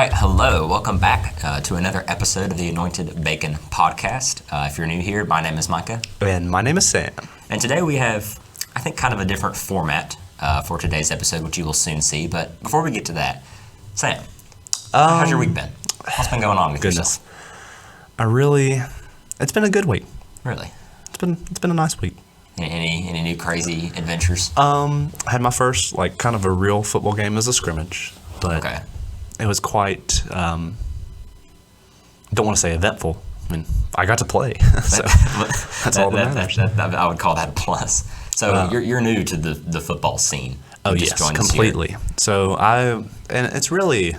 right, hello. Welcome back to another episode of the Anointed Bacon Podcast. If you're new here, my name is Micah. And my name is Sam. And today we have, I think, kind of a different format for today's episode, which you will soon see. But before we get to that, Sam, how's your week been? What's been going on with yourself? It's been a good week. Really? It's been a nice week. Any new crazy adventures? I had my first, kind of a real football game as a scrimmage. But Okay. it was quite, don't want to say eventful. I mean, I got to play, so that's all that matters. I would call that a plus. So you're new to the football scene. Oh, You yes, just joined this year. completely. So and it's really,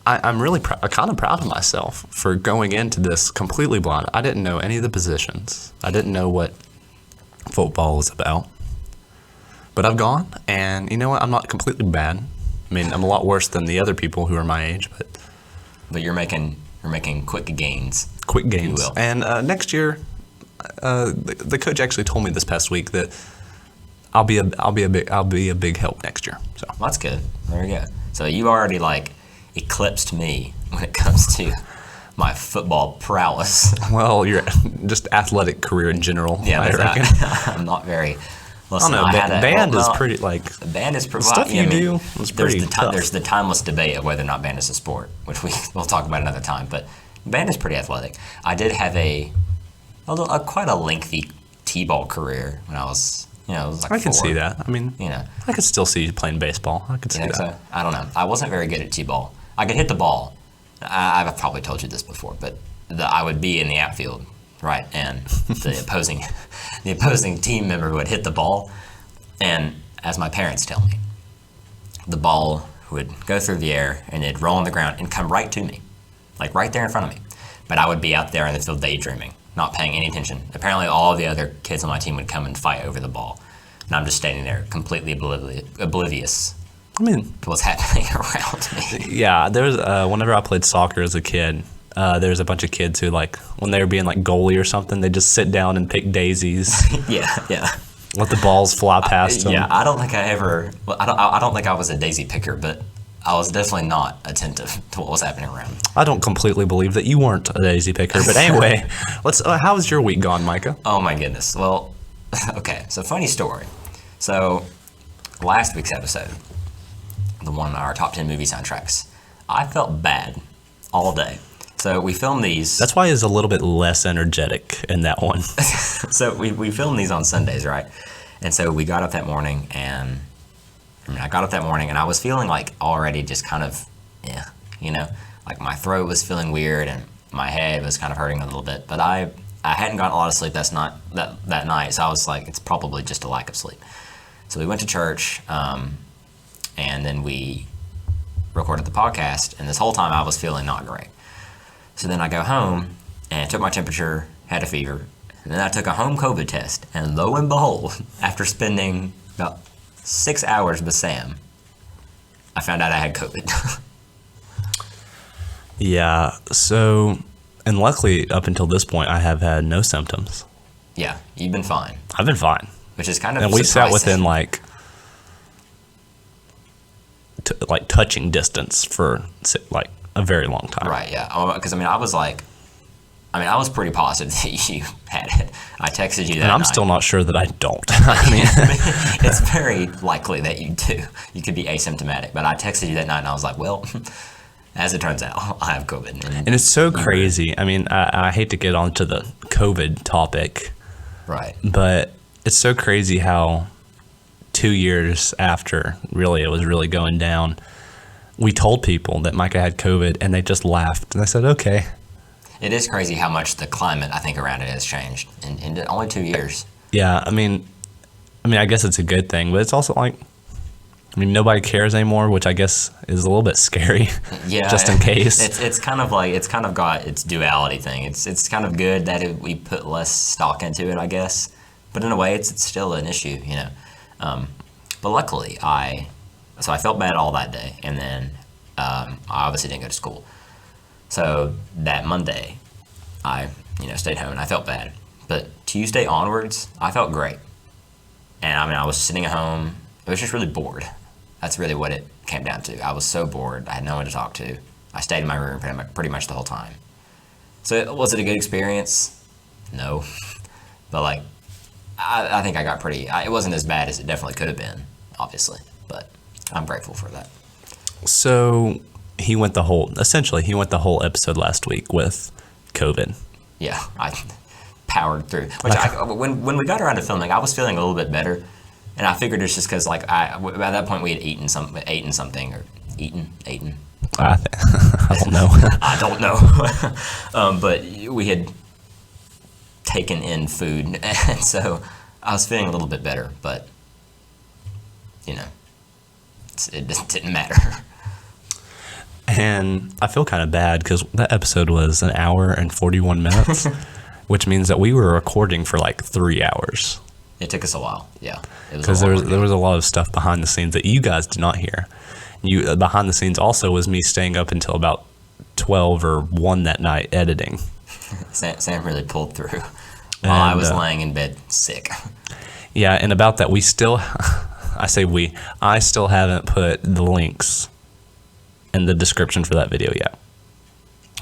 I'm really kind of proud of myself for going into this completely blind. I didn't know any of the positions. I didn't know what football was about. But I've gone, and you know what? I'm not completely bad. I mean, I'm a lot worse than the other people who are my age, But you're making quick gains. quick gains. will. And next year, the coach actually told me this past week that I'll be a big help next year. So Well, that's good. There you go. So you already eclipsed me when it comes to my football prowess. well, your just athletic career in general. I reckon. I'm not very. I Listen, don't know. Band is pretty Band is pretty. stuff you do is pretty tough. There's the timeless debate of whether or not band is a sport, which we'll talk about another time. But band is pretty athletic. I did have a quite a lengthy t-ball career when I was, it was like I can 4. see that. I mean, I could still see you playing baseball. I could You see think that. so? I don't know. I wasn't very good at t-ball. I could hit the ball. I've probably told you this before, but I would be in the outfield, right, and the opposing team member would hit the ball, and as my parents tell me, the ball would go through the air and it'd roll on the ground and come right to me, like right there in front of me. But I would be out there in the field daydreaming, not paying any attention. Apparently, all the other kids on my team would come and fight over the ball, and I'm just standing there completely oblivious I mean, to what's happening around me. yeah. There's whenever I played soccer as a kid, there's a bunch of kids who when they were being goalie or something, they just sit down and pick daisies, Yeah. let the balls fly past them. Yeah, I don't think I don't think I was a daisy picker, but I was definitely not attentive to what was happening around me. I don't completely believe that you weren't a daisy picker, but anyway, how's your week gone, Micah? Oh my goodness. Well, okay, so funny story. So last week's episode, the one our top 10 movie soundtracks, I felt bad all day. So we filmed these. That's why he's a little bit less energetic in that one. So we filmed these on Sundays, right? And so we got up that morning, and I got up that morning, and I was feeling already just kind of, my throat was feeling weird, and my head was kind of hurting a little bit. But I hadn't gotten a lot of sleep that night, so I was like, it's probably just a lack of sleep. So we went to church, and then we recorded the podcast, and this whole time I was feeling not great. So then I go home and took my temperature, had a fever, and then I took a home COVID test, and lo and behold, after spending about 6 hours with Sam, I found out I had COVID. Yeah, so, and luckily up until this point, I have had no symptoms. Yeah, you've been fine, I've been fine. which is kind of And we sat surprising. within touching distance for a very long time. Right, yeah. Because I was pretty positive that you had it. I texted you that And I'm night. still not sure that I don't. I mean, It's very likely that you do. You could be asymptomatic. But I texted you that night, and I was like, well, as it turns out, I have COVID. and it's so crazy. I mean, I hate to get onto the COVID topic, Right. but it's so crazy how 2 years after it was really going down, we told people that Micah had COVID, and they just laughed. And I said, okay. It is crazy how much the climate, I think, around it has changed in only 2 years. Yeah, I mean, I guess it's a good thing, but it's also nobody cares anymore, which I guess is a little bit scary. Yeah, just in case. It's kind of got its duality thing. It's kind of good that we put less stock into it, I guess. But in a way, it's still an issue, But luckily, I felt bad all that day, and then I obviously didn't go to school. So that Monday, I stayed home and I felt bad. But Tuesday onwards, I felt great. And I was sitting at home. I was just really bored. That's really what it came down to. I was so bored. I had no one to talk to. I stayed in my room pretty much the whole time. So was it a good experience? No. But like, I think I got it wasn't as bad as it definitely could have been, obviously. But I'm grateful for that. So he went the whole episode last week with COVID. Yeah, I powered through. When we got around to filming, I was feeling a little bit better. And I figured it's just because, like, by that point we had eaten something. I don't know. I don't know. But we had taken in food, and so I was feeling a little bit better. But, you know, it just didn't matter. And I feel kind of bad because that episode was 1 hour and 41 minutes, which means that we were recording for like 3 hours. It took us a while, yeah. Because there was a lot of stuff behind the scenes that you guys did not hear. Behind the scenes also was me staying up until about 12 or 1 that night editing. Sam really pulled through while I was lying in bed sick. Yeah, and about that, I still haven't put the links in the description for that video yet,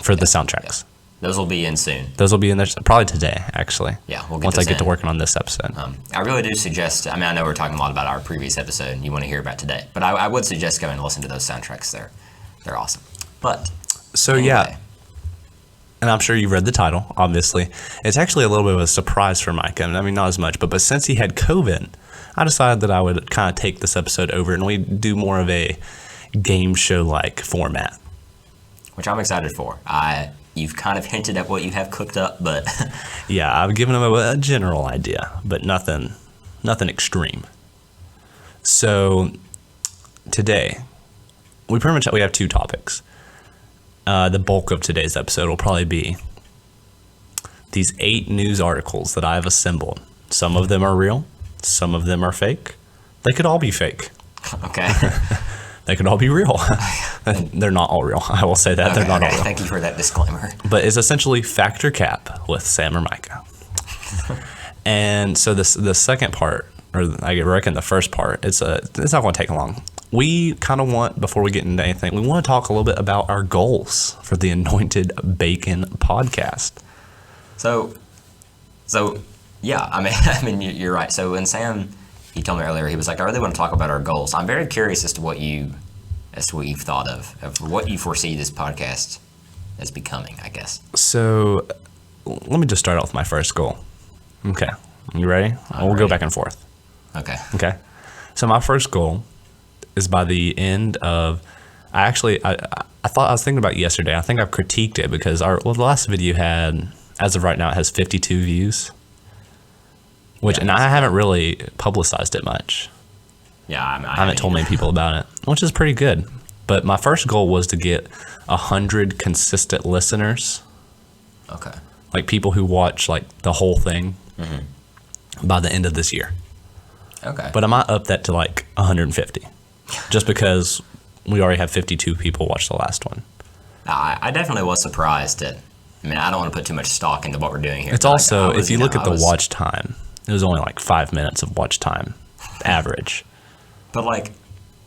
for the soundtracks. Yeah. Those will be in soon. Those will be in there probably today, actually. Yeah, we'll get once I get to working on this episode. I really do suggest, I mean, I know we're talking a lot about our previous episode and you want to hear about today, but I would suggest going and listen to those soundtracks. They're awesome. But, so anyway. Yeah, and I'm sure you've read the title, obviously. It's actually a little bit of a surprise for Mike. I mean, not as much, but since he had COVID, I decided that I would kind of take this episode over and we'd do more of a game show-like format. Which I'm excited for. You've kind of hinted at what you have cooked up, but... Yeah, I've given him a general idea, but nothing extreme. So, today, we have 2 topics. The bulk of today's episode will probably be these 8 news articles that I have assembled. Some of them are real, some of them are fake. They could all be fake. Okay. They could all be real. They're not all real. I will say that. They're not all real. Thank you for that disclaimer. But it's essentially Fact or Cap with Sam or Micah. And so the second part, or I reckon the first part, it's not going to take long. We kind of want, before we get into anything, we want to talk a little bit about our goals for the Anointed Bacon Podcast. So yeah, I mean, you're right. So when Sam... He told me earlier, he was like, I really want to talk about our goals. I'm very curious as to what you've thought of what you foresee this podcast as becoming, I guess. So let me just start out with my first goal. Okay. You ready? We'll go back and forth. Okay. So my first goal is by the end of, I was thinking about it yesterday. I think I've critiqued it because the last video had, as of right now, it has 52 views. And I haven't really publicized it much. Yeah, I haven't told many people about it, which is pretty good. But my first goal was to get 100 consistent listeners. Okay. Like people who watch like the whole thing by the end of this year. Okay. But I might up that to like 150, just because we already have 52 people watch the last one. I definitely was surprised at. I mean, I don't want to put too much stock into what we're doing here. It's also, if you look at the watch time, it was only like 5 minutes of watch time, average. But like,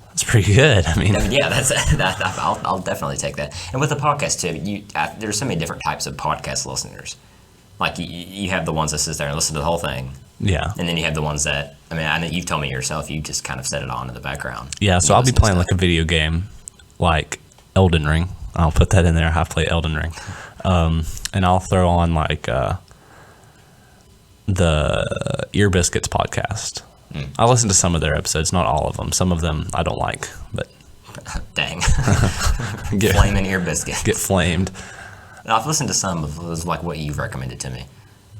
that's pretty good. I mean yeah, I'll definitely take that. And with the podcast too, there's so many different types of podcast listeners. Like you have the ones that sit there and listen to the whole thing. Yeah. And then you have the ones that, I mean, I know you've told me yourself, you just kind of set it on in the background. Yeah, so I'll be playing like a video game, like Elden Ring. I'll put that in there. I play Elden Ring. And I'll throw on like the Ear Biscuits podcast. I listen to some of their episodes, not all of them. Some of them I don't like, but dang, flaming Ear Biscuits. Get flamed. And I've listened to some of those, like what you've recommended to me,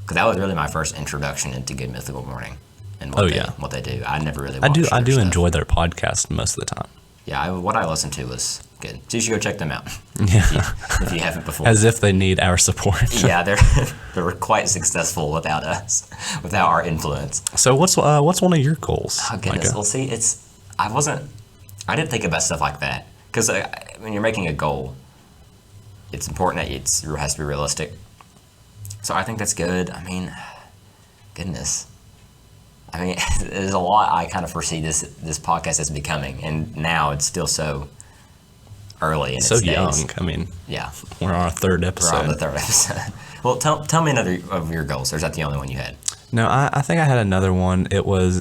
because that was really my first introduction into Good Mythical Morning and what they do. I never really. I do enjoy their podcast most of the time. Yeah, what I listened to was good. So you should go check them out. Yeah. if you haven't before. As if they need our support. Yeah, they're quite successful without us, without our influence. So what's one of your goals? Oh goodness. Well, see, I didn't think about stuff like that, because when you're making a goal, it's important that it has to be realistic. So I think that's good. I mean, goodness. I mean, there's a lot I kind of foresee this podcast as becoming, and now it's still so early in So its young. days. I mean, Yeah, we're on our third episode. we're on the third episode. Well, tell me another of your goals, or is that the only one you had? No, I think I had another one. It was,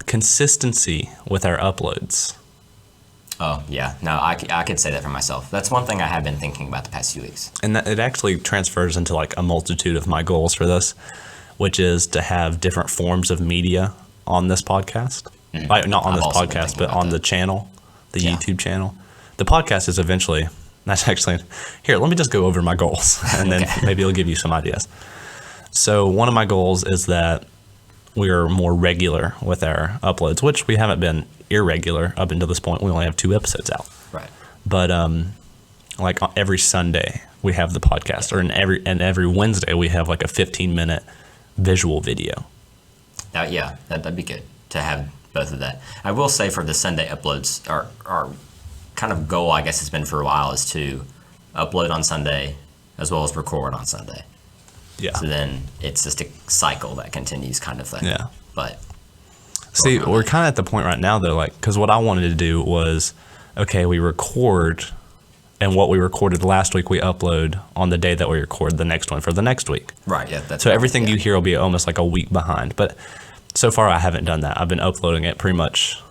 consistency with our uploads. Oh, yeah. No, I could say that for myself. That's one thing I have been thinking about the past few weeks. And that it actually transfers into like a multitude of my goals for this, which is to have different forms of media on this podcast. Like, not on I've this also been podcast, thinking but about on that. the channel, the Yeah. YouTube channel. The podcast is eventually, that's actually, here, let me just go over my goals and then Okay. maybe it'll give you some ideas. So one of my goals is that we are more regular with our uploads, which we haven't been irregular up until this point. We only have 2 episodes out. Right. But like every Sunday we have the podcast, or every Wednesday we have like a 15-minute visual video. Yeah, that'd be good to have both of that. I will say for the Sunday uploads, our kind of goal, I guess, has been for a while is to upload on Sunday as well as record on Sunday. Yeah. So then it's just a cycle that continues, kind of thing. Yeah. But See, we're kind of at the point right now though, like, because what I wanted to do was, okay, we record, and what we recorded last week we upload on the day that we record the next one for the next week. right, yeah, that's So everything yeah. you hear will be almost like a week behind. But so far I haven't done that. I've been uploading it pretty much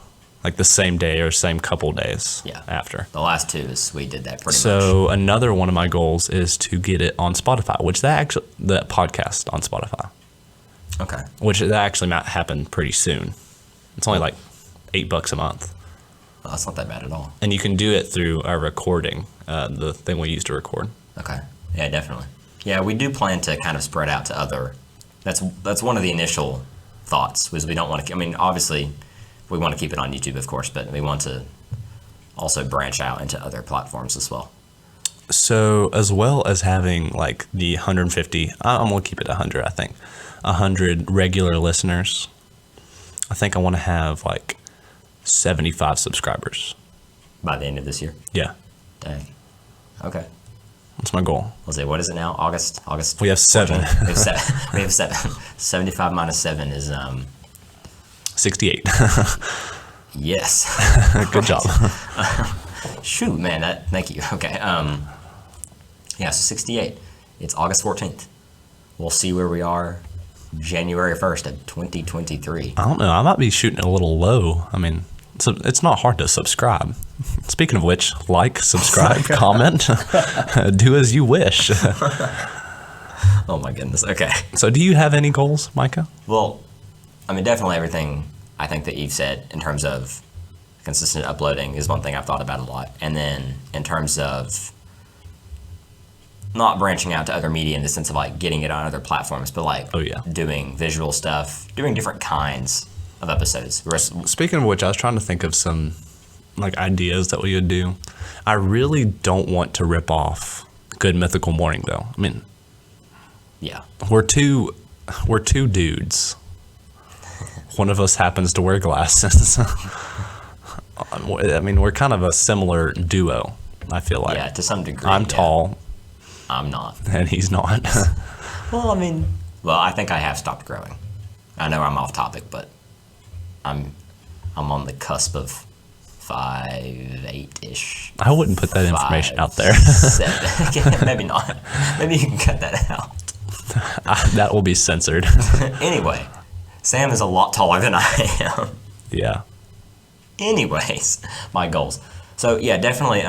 like the same day or same couple days Yeah. after. The last 2 is we did that pretty much. So another one of my goals is to get it on Spotify, which the podcast on Spotify, Okay. which that actually might happen pretty soon. It's only like $8 a month. Well, that's not that bad at all. And you can do it through our recording, the thing we use to record. Okay. Yeah, definitely. Yeah, we do plan to kind of spread out to other. That's one of the initial thoughts, was we don't want to. I mean, obviously, we want to keep it on YouTube, of course, but we want to also branch out into other platforms as well. So as well as having like the 150, I'm going to keep it 100, I think, 100 regular listeners, I think I want to have like 75 subscribers. By the end of this year. Yeah, Dang. Okay. that's my goal. Let's see. What is it now? August. We have 7. 14th. We have 7. 75 minus 7 is 68. yes. Good job. Shoot, man. Thank you. Okay. Yeah. So 68. It's August 14th. We'll see where we are January 1st of 2023. I don't know. I might be shooting a little low. I mean, it's not hard to subscribe. Speaking of which, like, subscribe, comment, do as you wish. Oh my goodness. Okay. So do you have any goals, Micah? Well, I mean, definitely everything I think that you've said in terms of consistent uploading is one thing I've thought about a lot. And then in terms of not branching out to other media in the sense of like getting it on other platforms, but like Oh, yeah. doing visual stuff, doing different kinds of episodes. Speaking of which, I was trying to think of some like ideas that we would do. I really don't want to rip off Good Mythical Morning though. I mean, Yeah. we're two dudes. One of us happens to wear glasses. I mean, we're kind of a similar duo, I feel like. Yeah, to some degree. I'm yeah. tall I'm not. and he's not. Well, I think I have stopped growing. I know I'm off topic, but I'm on the cusp of 5'8"-ish. I wouldn't put that information out there. 5'7". Maybe not. Maybe you can cut that out. That will be censored. Anyway, Sam is a lot taller than I am. Yeah. Anyways, my goals. So yeah, definitely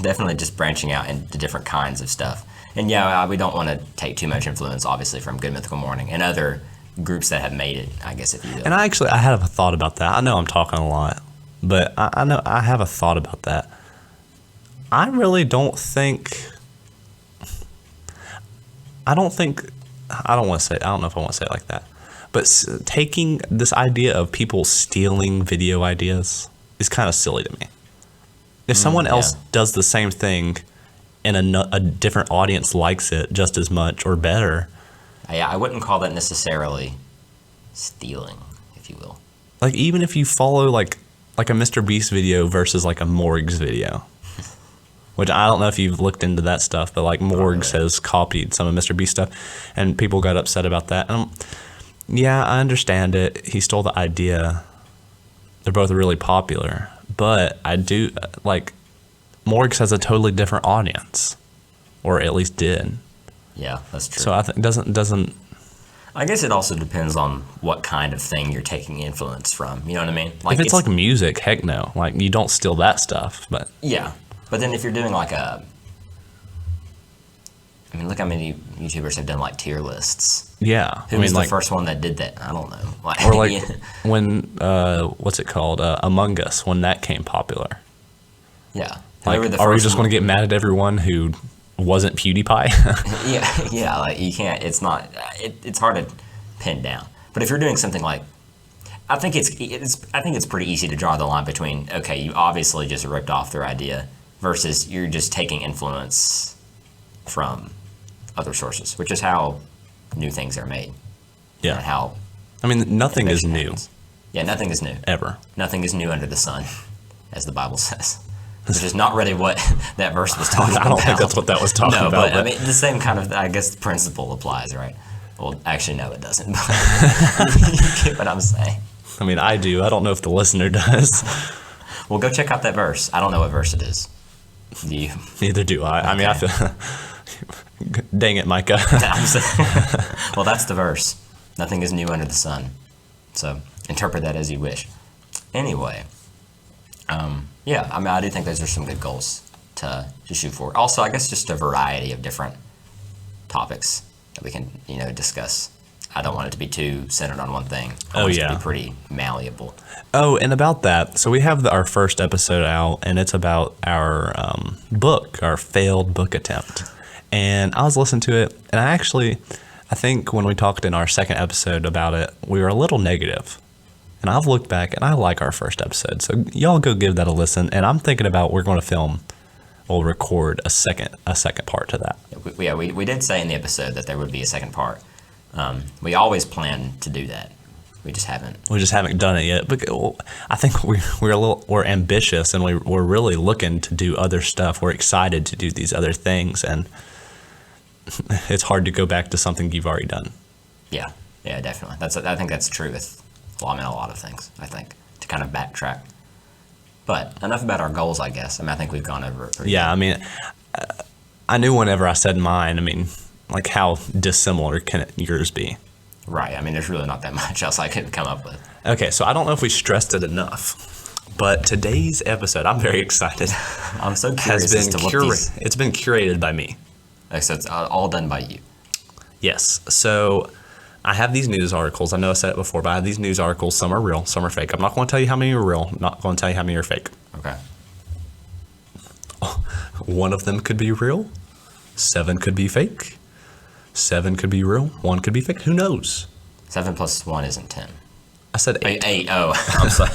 definitely just branching out into different kinds of stuff. And yeah, we don't want to take too much influence, obviously, from Good Mythical Morning and other groups that have made it, I guess, if you will. And I have a thought about that. I know I'm talking a lot, but I know I have a thought about that. I really don't think. I don't know if I want to say it like that, but taking this idea of people stealing video ideas is kind of silly to me. If someone else does the same thing and a different audience likes it just as much or better, Yeah, I wouldn't call that necessarily stealing, if you will. like even if you follow like a Mr. Beast video versus like a Morgs video, which I don't know if you've looked into that stuff, but like Morgs has copied some of Mr. Beast stuff, and people got upset about that. And yeah, I understand it. He stole the idea. They're both really popular, but I do like Morgs has a totally different audience, or at least did. Yeah, that's true. So I think doesn't. I guess it also depends on what kind of thing you're taking influence from. You know what I mean? Like if it's like music, heck no. Like you don't steal that stuff, but yeah. But then if you're doing like I mean, look how many YouTubers have done like tier lists. Yeah, Who was the first one that did that? I don't know. Like, or like when what's it called? Among Us, when that came popular. Yeah. Like, are we just going to get mad at everyone who wasn't PewDiePie? yeah. Like you can't. It's not. It's hard to pin down. But if you're doing something like, I think it's pretty easy to draw the line between, okay, you obviously just ripped off their idea versus you're just taking influence from other sources, which is how new things are made. Yeah. And how. I mean, nothing is new. Happens. Yeah, nothing is new. Ever. Nothing is new under the sun, as the Bible says. Which is not really what that verse was talking about. I don't think that's what that was talking about. But I mean, the same kind of, I guess, principle applies, right? Well, actually, no, it doesn't. But you get what I'm saying. I mean, I do. I don't know if the listener does. Well, go check out that verse. I don't know what verse it is. Do you? Neither do I. Okay. I mean, I feel... Dang it, Micah. Well, that's the verse. Nothing is new under the sun. So interpret that as you wish. Anyway. Yeah, I mean, I do think those are some good goals to shoot for. Also, I guess just a variety of different topics that we can, discuss. I don't want it to be too centered on one thing. I want it to be pretty malleable. Oh, and about that, so we have our first episode out, and it's about our book, our failed book attempt. And I was listening to it, and I think when we talked in our second episode about it, we were a little negative. And I've looked back, and I like our first episode. So y'all go give that a listen. And I'm thinking about we're going to record a second part to that. Yeah, we did say in the episode that there would be a second part. We always plan to do that. We just haven't done it yet. But I think we're ambitious, and we're really looking to do other stuff. We're excited to do these other things, and it's hard to go back to something you've already done. Yeah, definitely. I think that's true with. Well, I mean, a lot of things, I think, to kind of backtrack. But enough about our goals, I guess. I mean, I think we've gone over it pretty good. I mean, I knew whenever I said mine, I mean, like how dissimilar can yours be? Right. I mean, there's really not that much else I could come up with. Okay, so I don't know if we stressed it enough, but today's episode, I'm very excited. I'm so curious as to what these... It's been curated by me. Okay, so it's all done by you. Yes. So... I have these news articles. I know I said it before, but I have these news articles. Some are real, some are fake. I'm not going to tell you how many are real. I'm not going to tell you how many are fake. Okay. One of them could be real. 7 could be fake. 7 could be real. 1 could be fake. Who knows? 7 plus 1 isn't 10. I said 8. 8. Oh, I'm sorry.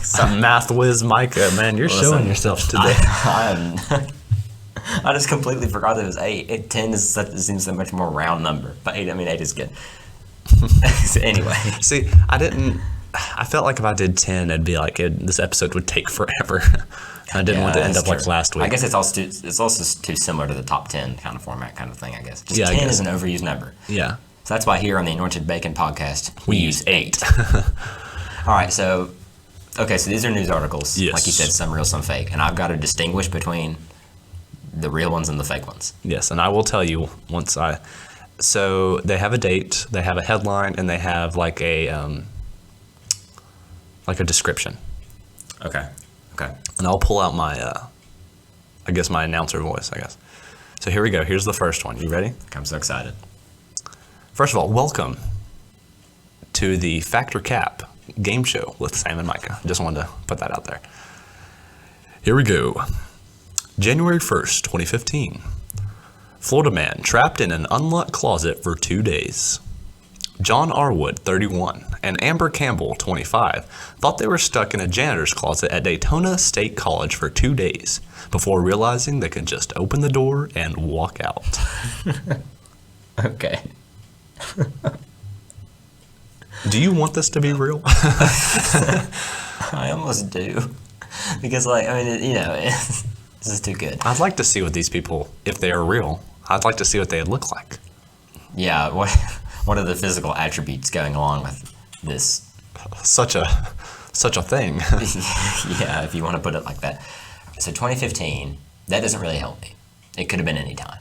Sorry. Math whiz Micah, man, you're showing yourself today. I just completely forgot that it was 8. 10 seems so much more round number. But 8 is good. Anyway. See, I felt like if I did 10, it'd be like this episode would take forever. I didn't want to end up like last week. I guess it's also too similar to the top 10 kind of format kind of thing, I guess. Just 10 is an overused number. Yeah. So that's why here on the Anointed Bacon Podcast, we use 8. All right, so these are news articles. Yes. Like you said, some real, some fake. And I've got to distinguish between the real ones and the fake ones. Yes, and I will tell you so they have a date, they have a headline, and they have like a description. Okay. And I'll pull out my my announcer voice, I guess. So here we go. Here's the first one. You ready? I'm so excited. First of all, welcome to the Factor Cap game show with Sam and Micah. Just wanted to put that out there. Here we go. January 1st, 2015. Florida man trapped in an unlocked closet for 2 days. John Arwood, 31, and Amber Campbell, 25, thought they were stuck in a janitor's closet at Daytona State College for 2 days before realizing they could just open the door and walk out. Okay. Do you want this to be real? I almost do. Because, This is too good. I'd like to see what these people, if they are real, I'd like to see what they look like. Yeah, what are the physical attributes going along with this? Such a thing. Yeah, if you want to put it like that. So 2015, that doesn't really help me. It could have been any time.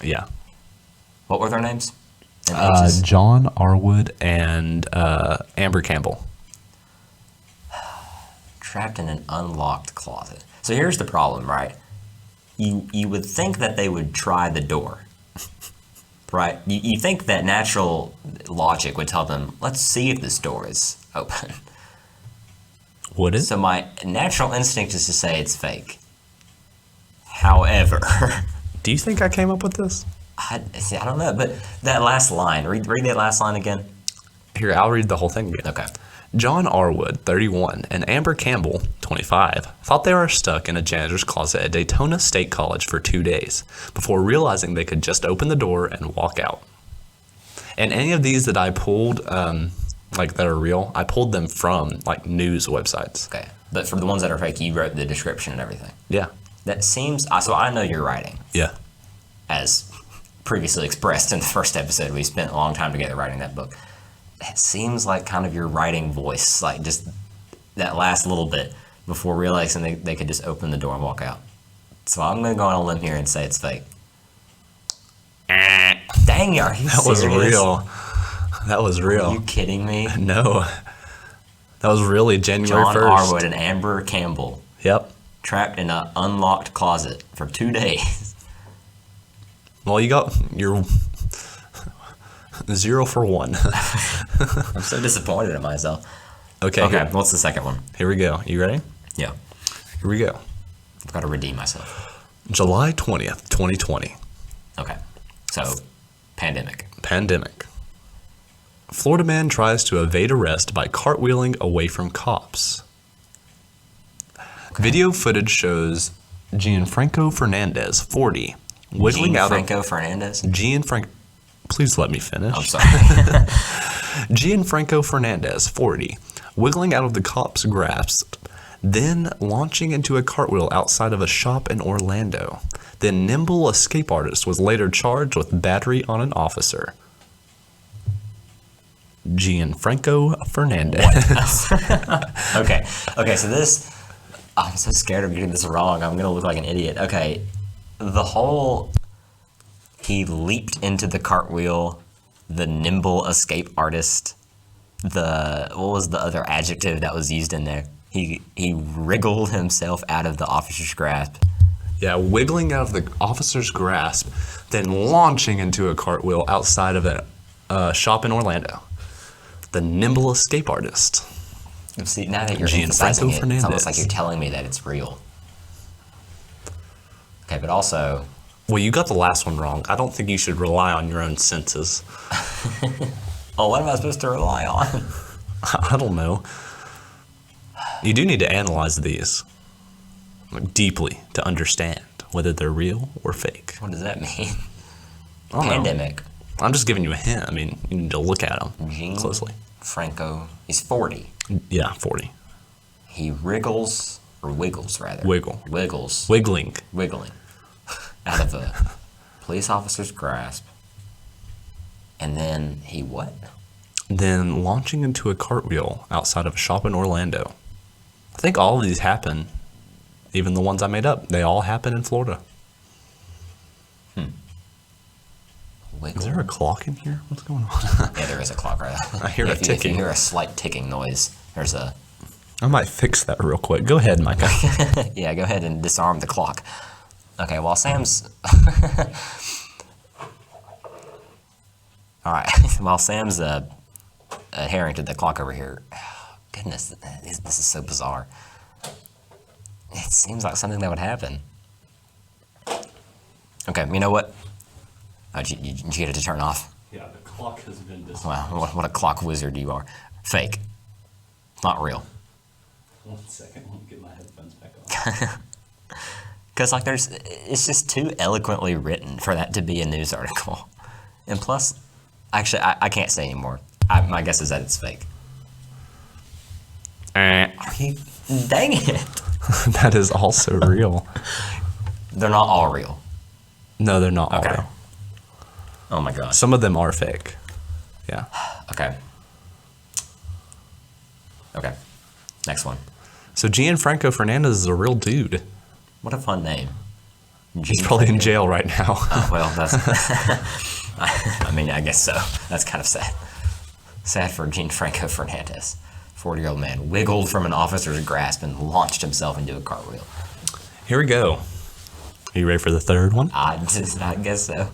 Yeah. What were their names? And ages? John Arwood and Amber Campbell. Trapped in an unlocked closet. So here's the problem, right? You would think that they would try the door, right? You think that natural logic would tell them, let's see if this door is open. Would it? So my natural instinct is to say it's fake. However, Do you think I came up with this? I don't know, but that last line, read that last line again. Here, I'll read the whole thing again. Okay. John Arwood, 31, and Amber Campbell, 25, thought they were stuck in a janitor's closet at Daytona State College for 2 days before realizing they could just open the door and walk out. And any of these that I pulled, that are real, I pulled them from news websites. Okay. But for the ones that are fake, you wrote the description and everything. Yeah. That seems, so I know your writing. Yeah. As previously expressed in the first episode, we spent a long time together writing that book. It seems like kind of your writing voice, like just that last little bit before realizing they could just open the door and walk out. So I'm going to go on a limb here and say it's fake. Dang, are you That serious? was real. That was real. Are you kidding me? No. That was really January John 1st. Arwood and Amber Campbell Yep. trapped in an unlocked closet for 2 days. Well, you got your 0 for 1. I'm so disappointed in myself. Okay, Okay, here, what's the second one? here we go. You ready? Yeah, Here we go. I've got to redeem myself. July 20th, 2020. Okay, so pandemic. Pandemic. Florida man tries to evade arrest by cartwheeling away from cops. Video footage shows Gianfranco Fernandez, 40, wiggling out of... Franco Fernandez? Please let me finish. I'm sorry. Gianfranco Fernandez, 40, wiggling out of the cop's grasp, then launching into a cartwheel outside of a shop in Orlando. The nimble escape artist was later charged with battery on an officer. Gianfranco Fernandez. Okay, so this, I'm so scared of getting this wrong. I'm going to look like an idiot. Okay, the whole, he leaped into the cartwheel, the nimble escape artist, what was the other adjective that was used in there? He wriggled himself out of the officer's grasp. Yeah, wiggling out of the officer's grasp, then launching into a cartwheel outside of a shop in Orlando. The nimble escape artist. See, now that you're Gianfranco emphasizing it, it's Fernandez. almost like you're telling me that it's real. Okay, but also, Well, you got the last one wrong. I don't think you should rely on your own senses. oh, what am I supposed to rely on? I don't know. You do need to analyze these deeply to understand whether they're real or fake. What does that mean? I don't know. Pandemic. I'm just giving you a hint. I mean, you need to look at them Gene closely. Franco, he's 40. Yeah, 40. He wiggles rather. Wiggle. Wiggling Wiggling. out of a police officer's grasp. And then he what? Then launching into a cartwheel outside of a shop in Orlando. I think all of these happen, even the ones I made up, they all happen in Florida. Wiggle. Is there a clock in here? What's going on? Yeah, there is a clock right I hear a If ticking. you hear a slight ticking noise, there's a... I might fix that real quick. Go ahead, Micah. Yeah, go ahead and disarm the clock. Okay, while Sam's... All right, while Sam's adhering to the clock over here, goodness, this is so bizarre. It seems like something that would happen. Okay, you know what? Oh, did you get it to turn off? Yeah, the clock has been Wow, what a clock wizard you are. Fake. Not real. 1 second, let me get my headphones back on. Because, it's just too eloquently written for that to be a news article. And plus, actually, I can't say anymore. My guess is that it's fake. Dang it. That is also real. They're not all real. No, they're not all Okay. real. Oh my gosh. Some of them are fake. Yeah. Okay. Okay. Next one. So Gianfranco Fernandez is a real dude. What a fun name. He's probably in jail right now. Oh, well, that's. I mean, I guess so. That's kind of sad. Sad for Gianfranco Fernandez. 40-year-old man wiggled from an officer's grasp and launched himself into a cartwheel. Here we go. Are you ready for the third one? I guess so.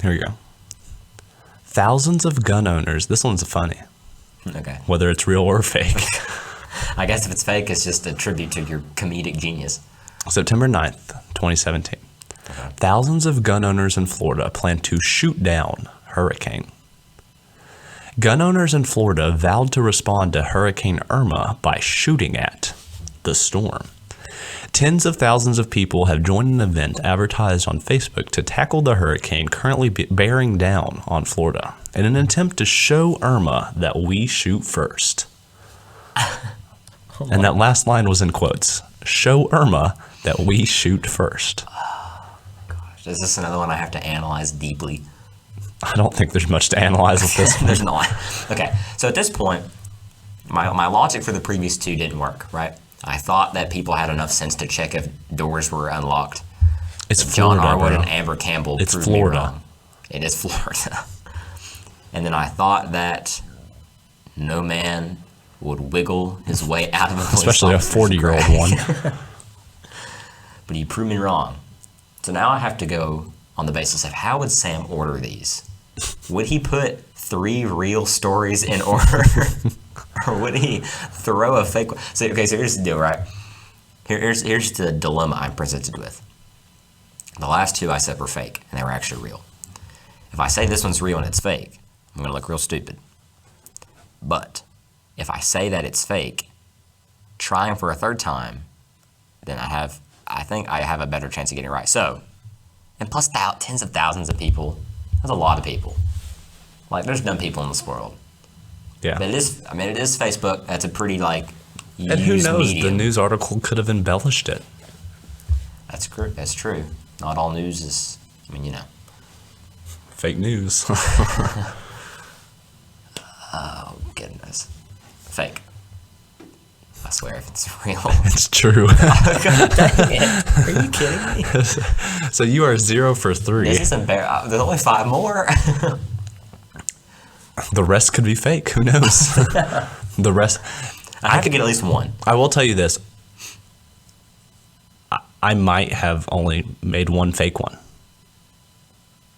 Here we go. Thousands of gun owners. This one's funny, Okay. whether it's real or fake. I guess if it's fake, it's just a tribute to your comedic genius. September 9th, 2017. Okay. Thousands of gun owners in Florida plan to shoot down hurricane. Gun owners in Florida vowed to respond to Hurricane Irma by shooting at the storm. Tens of thousands of people have joined an event advertised on Facebook to tackle the hurricane currently bearing down on Florida in an attempt to show Irma that we shoot first. And that last line was in quotes. Show Irma that we shoot first. Gosh, is this another one I have to analyze deeply? I don't think there's much to analyze with this one. There's not. Okay, so at this point, my logic for the previous two didn't work, right? I thought that people had enough sense to check if doors were unlocked. It's John Florida, Arwood bro. and Amber Campbell It's proved Florida. me wrong. It is Florida. And then I thought that no man would wiggle his way out of a police Especially a officer's 40-year-old grasp. one. But you proved me wrong. So now I have to go on the basis of how would Sam order these? Would he put 3 real stories in order? Or would he throw a fake one? So here's the deal, right? Here's the dilemma I'm presented with. The last 2 I said were fake, and they were actually real. If I say this one's real and it's fake, I'm going to look real stupid. But if I say that it's fake, trying for a third time, then I think I have a better chance of getting it right. So, and plus tens of thousands of people, that's a lot of people. Like, there's dumb people in this world. Yeah. But it is Facebook. That's a pretty, like, And who used knows? medium. The news article could have embellished it. That's true. Not all news is, Fake news. Oh, goodness. Fake. I swear if it's real. It's true. Dang it. Are you kidding me? So you are 0 for 3. This is embarrassing. There's only 5 more. The rest could be fake. Who knows? The rest. I have to get at least one. I will tell you this. I might have only made one fake one.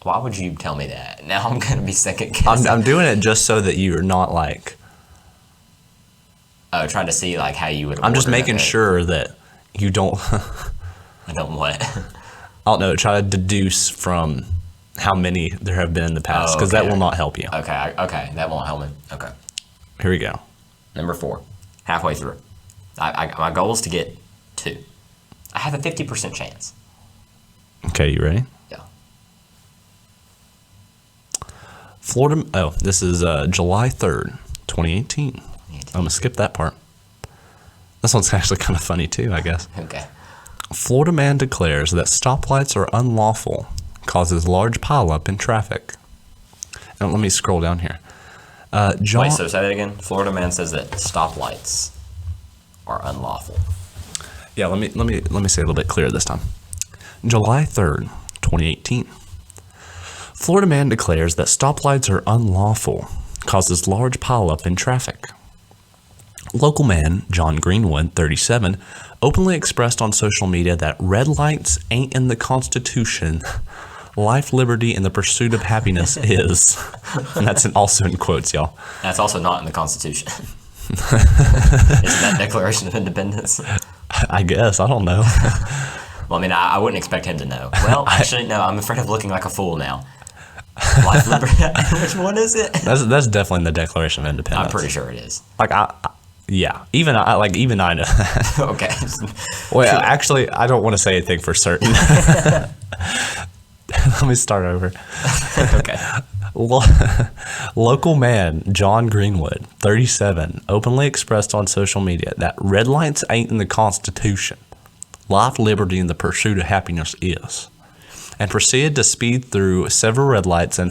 Why would you tell me that? Now I'm going to be second guessing. I'm doing it just so that you're not like. Oh, trying to see like how you would. I'm just order making it. sure that you don't. I don't what. I don't know. Try to deduce from how many there have been in the past, because okay. that will not help you. Okay, that won't help me. Okay, Here we go. number 4, halfway through. My goal is to get 2. I have a 50% chance. Okay, you ready? Yeah. Florida. Oh, this is July 3rd, 2018. I'm gonna skip that part. This one's actually kind of funny too, I guess. Okay. Florida man declares that stoplights are unlawful, causes large pileup in traffic. And let me scroll down here. John. Wait, so say that again. Florida man says that stoplights are unlawful. Yeah, let me say it a little bit clearer this time. July 3rd, 2018. Florida man declares that stoplights are unlawful, causes large pileup in traffic. Local man John Greenwood, 37, openly expressed on social media that red lights ain't in the Constitution. Life, liberty, and the pursuit of happiness is. And that's also in quotes, y'all. That's also not in the Constitution. Isn't that Declaration of Independence? I guess. I don't know. Well, I mean, I wouldn't expect him to know. Well, actually, no. I'm afraid of looking like a fool now. Life, liberty. Which one is it? That's definitely in the Declaration of Independence. I'm pretty sure it is. Like, yeah. Even I know that. Okay. Well, actually, I don't want to say anything for certain. Let me start over. Okay. Local man John Greenwood, 37, openly expressed on social media that red lights ain't in the Constitution. life, liberty, and the pursuit of happiness is, and proceeded to speed through several red lights the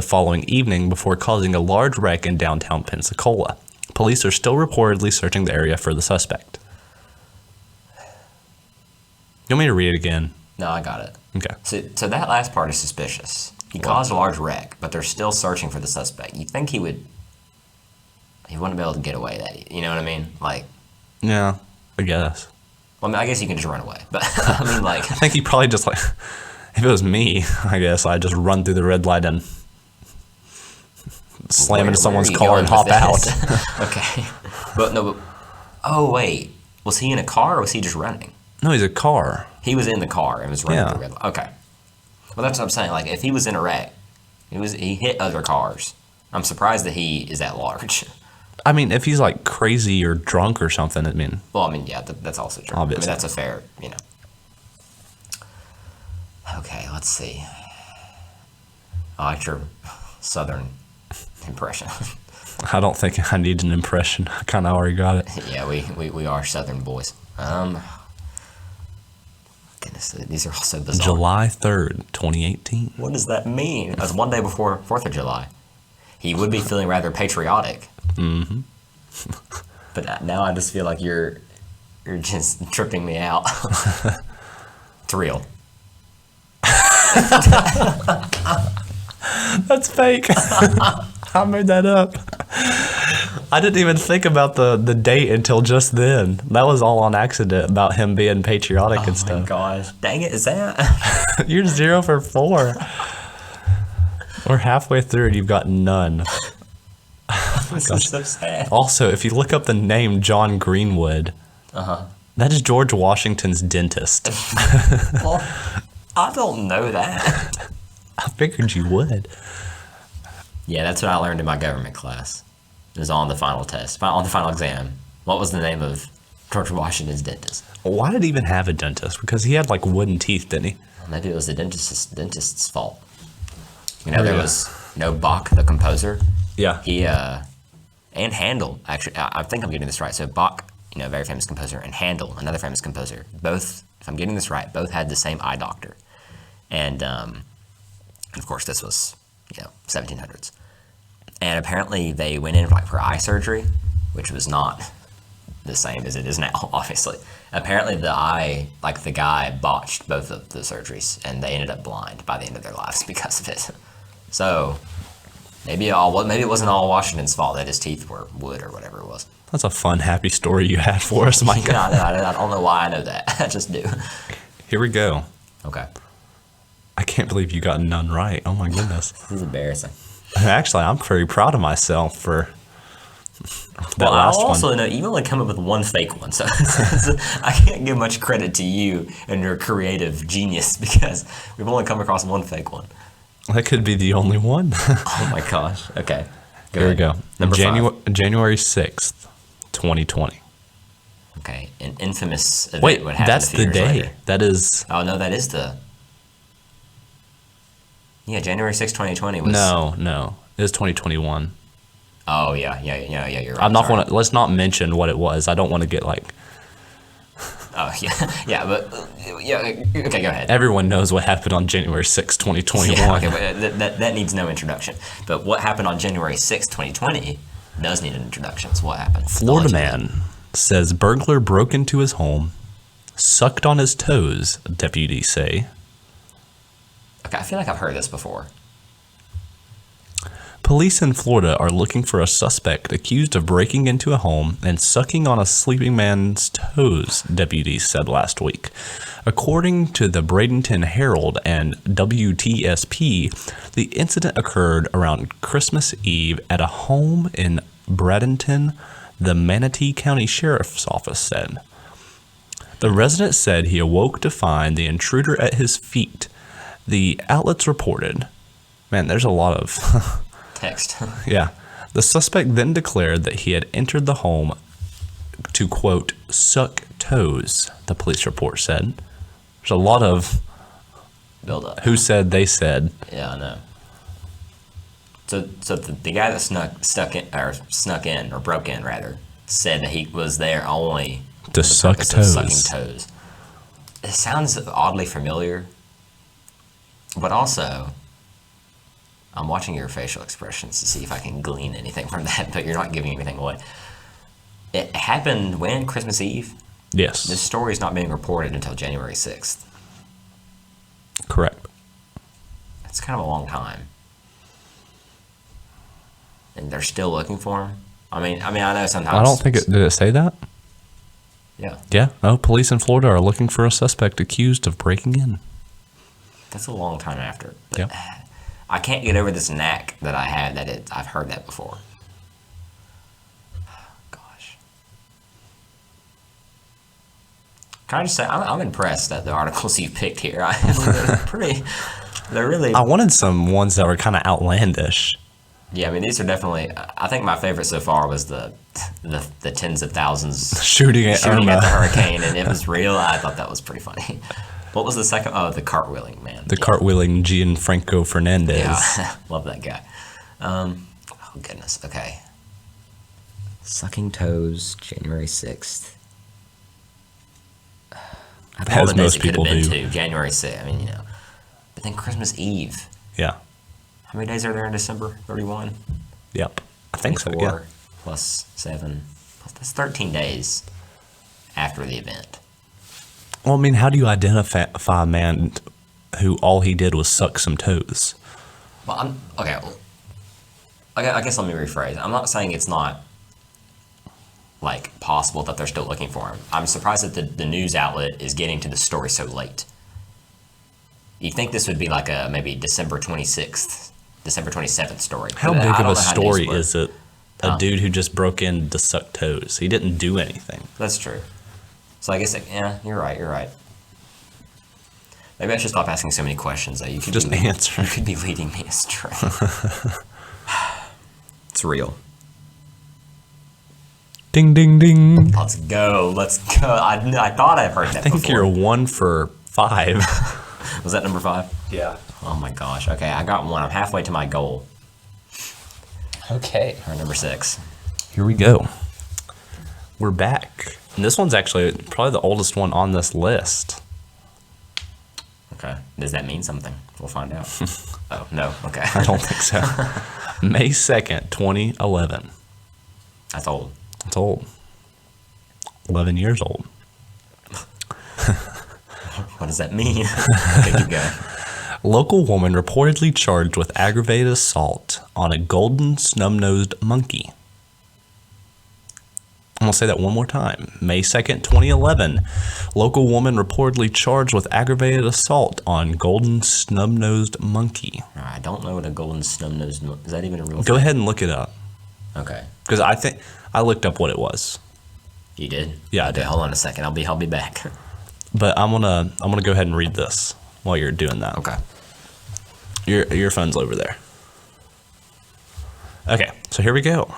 following evening before causing a large wreck in downtown Pensacola. Police are still reportedly searching the area for the suspect. You want me to read it again? No, I got it. Okay. So that last part is suspicious. He caused a large wreck, but they're still searching for the suspect. You think he wouldn't be able to get away that, you know what I mean? Like, Yeah, I guess. well, I mean, I guess you can just run away, but I mean, like, I think he probably just like, if it was me, I guess I'd just run through the red light and slam into someone's car and hop out. Okay. Oh, wait. Was he in a car or was he just running? No, he's a car. He was in the car and was running Yeah. the red light. Okay. Well, that's what I'm saying. Like, if he was in a wreck, he hit other cars. I'm surprised that he is that large. I mean, if he's like crazy or drunk or something, Well, I mean, yeah, that's also true. Obviously. I mean, that's a fair, Okay, let's see. I like your southern impression. I don't think I need an impression. I kind of already got it. Yeah, we are southern boys. Goodness, these are all so bizarre. July 3rd, 2018. What does that mean? That's one day before 4th of July. He would be feeling rather patriotic. Mm-hmm. But now I just feel like you're just tripping me out. It's real. That's fake. I made that up. I didn't even think about the date until just then. That was all on accident about him being patriotic and Oh my stuff. gosh. Dang it, is that? You're 0 for 4. We're halfway through and you've got none. This is so sad. Also, if you look up the name John Greenwood, that is George Washington's dentist. Well, I don't know that. I figured you would. Yeah, that's what I learned in my government class. It was on the final test, on the final exam. What was the name of George Washington's dentist? Why did he even have a dentist? Because he had like wooden teeth, didn't he? Well, maybe it was the dentist's fault. There was Bach, the composer. Yeah. He and Handel, actually, I think I'm getting this right. So Bach, very famous composer, and Handel, another famous composer, both, if I'm getting this right, both had the same eye doctor. And of course, this was, 1700s. And apparently they went in for eye surgery, which was not the same as it is now, obviously. Apparently the guy botched both of the surgeries, and they ended up blind by the end of their lives because of it. So maybe it wasn't all Washington's fault that his teeth were wood or whatever it was. That's a fun, happy story you had for us, Mike. I don't know why I know that. I just do. Here we go. Okay. I can't believe you got none right. Oh my goodness. This is embarrassing. Actually, I'm very proud of myself for that Well, last I also one. know you've only come up with one fake one, so I can't give much credit to you and your creative genius because we've only come across one fake one. That could be the only one. Oh my gosh. Okay. Here we go. Number 5. January 6th, 2020. Okay. An infamous event Wait, would happen that's a few the years day. later. That is... Oh, no, that is the... Yeah, January 6th, 2020 was... No. It was 2021. Oh, yeah, you're right. I'm not sorry. going to... Let's not mention what it was. I don't want to get like... Oh, yeah, but... Yeah, okay, go ahead. Everyone knows what happened on January 6th, 2021. Yeah, okay, but that needs no introduction. But what happened on January 6th, 2020 does need an introduction. So what happened? Florida Allegedly. man says burglar broke into his home, sucked on his toes, deputies say. Okay, I feel like I've heard this before. Police in Florida are looking for a suspect accused of breaking into a home and sucking on a sleeping man's toes, deputies said last week. According to the Bradenton Herald and WTSP, the incident occurred around Christmas Eve at a home in Bradenton, the Manatee County Sheriff's Office said. The resident said he awoke to find the intruder at his feet. The outlets reported. Man, there's a lot of... Text. Yeah. The suspect then declared that he had entered the home to, quote, suck toes, the police report said. There's a lot of Build up. who said, they said. Yeah, I know. So the guy that snuck in or broke in rather, said that he was there only To suck purpose of sucking toes. toes. It sounds oddly familiar, but also, I'm watching your facial expressions to see if I can glean anything from that, but you're not giving anything away. It happened when? Christmas Eve? Yes. This story is not being reported until January 6th. Correct. It's kind of a long time. And they're still looking for him? I mean, I know sometimes... I don't think it... Did it say that? Yeah. Yeah. Oh, police in Florida are looking for a suspect accused of breaking in. That's a long time after. But Yep. I can't get over this knack that I had that I've heard that before. Gosh. Can I just say, I'm impressed at the articles you've picked here. They're really... I wanted some ones that were kind of outlandish. Yeah, I mean, these are definitely... I think my favorite so far was the tens of thousands Shooting at the Irma. hurricane, and it was real. I thought that was pretty funny. What was the second? Oh, the cartwheeling man. The cartwheeling Gianfranco Fernandez. Yeah, love that guy. Oh, goodness. Okay. Sucking toes, January 6th. As most people do. January 6th. I mean, you know. But then Christmas Eve. Yeah. How many days are there in December? 31? Yep. I think so, 24 yeah. plus 7. That's 13 days after the event. Well, I mean, how do you identify a man who all he did was suck some toes? Well, okay. Well, I guess let me rephrase. I'm not saying it's not like possible that they're still looking for him. I'm surprised that the news outlet is getting to the story so late. You'd think this would be like a maybe December 26th, December 27th story. How But big I of don't a know how story news work. is it? A dude who just broke in to suck toes. He didn't do anything. That's true. So I guess, yeah, you're right. Maybe I should stop asking so many questions. You could Just answer. You could be leading me astray. It's real. Ding, ding, ding. Let's go. I thought I've heard that I think before. you're 1 for 5. Was that number 5? Yeah. Oh my gosh. Okay, I got one. I'm halfway to my goal. Okay. Or number 6. Here we go. We're back. And this one's actually probably the oldest one on this list. Okay. Does that mean something? We'll find out. Oh, no. Okay. I don't think so. May 2nd, 2011. That's old. It's old. 11 years old. What does that mean? Okay, keep going. Local woman reportedly charged with aggravated assault on a golden snub-nosed monkey. I'm going to say that one more time. May 2nd, 2011. Local woman reportedly charged with aggravated assault on golden snub-nosed monkey. I don't know what a golden snub-nosed is that even a real Go thing? ahead and look it up. Okay. Because I think I looked up what it was. You did? Yeah, I Okay, did. hold on a second. I'll be back. But I'm gonna go ahead and read this while you're doing that. Okay. Your phone's over there. Okay, so here we go.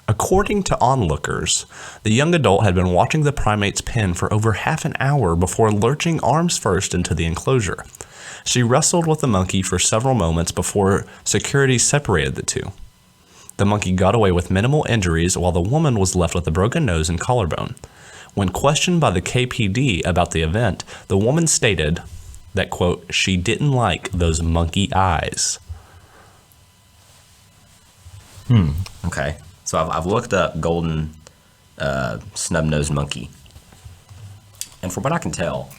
According to onlookers, the young adult had been watching the primate's pen for over half an hour before lurching arms first into the enclosure. She wrestled with the monkey for several moments before security separated the two. The monkey got away with minimal injuries while the woman was left with a broken nose and collarbone. When questioned by the KPD about the event, the woman stated that, quote, she didn't like those monkey eyes. Okay. So I've looked up golden snub-nosed monkey. And from what I can tell,